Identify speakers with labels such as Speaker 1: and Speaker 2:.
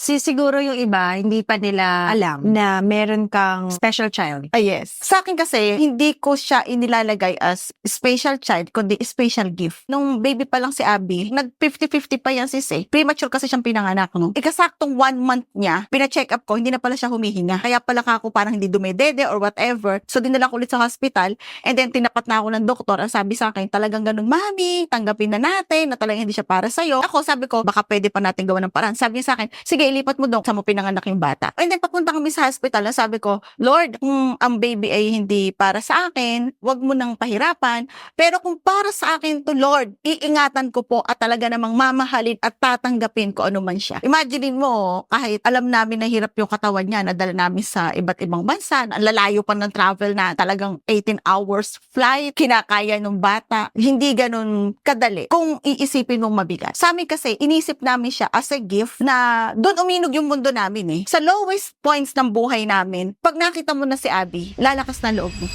Speaker 1: Siguro yung iba, hindi pa nila alam na meron kang special child.
Speaker 2: Yes. Sa akin kasi, hindi ko siya inilalagay as special child, kundi special gift. Nung baby pa lang si Abby, nag 50-50 pa yan sis eh. Premature kasi siyang pinanganak, no? Ikasaktong 1 month niya, pina-check up ko, hindi na pala siya humihinga. Kaya pala ako parang hindi dumedede or whatever. So, dinala ko ulit sa hospital, and then tinapat na ako ng doktor. Ang sabi sa akin, talagang ganun, mami, tanggapin na natin, na talagang hindi siya para sa'yo. Ako, sabi ko, baka pwede pa natin gawa ng paraan. Sabi niya sa akin, sige, ilipat mo doon sa mo pinanganak yung bata. And then, papunta kami sa hospital, ang sabi ko, Lord, kung ang baby ay hindi para sa akin, wag mo nang pahirapan. Pero kung para sa akin to, Lord, iingatan ko po at talaga namang mamahalin at tatanggapin ko ano man siya. Imaginein mo, kahit alam namin na hirap yung katawan niya, nadala namin sa iba't ibang bansa, ang lalayo pa ng travel na talagang 18 hours flight, kinakaya ng bata, hindi ganun kadali kung iisipin mong mabigat. Sa amin kasi, inisip namin siya as a gift na doon uminog yung mundo namin eh. Sa lowest points ng buhay namin, pag nakita mo na si Abby, lalakas na loob mo.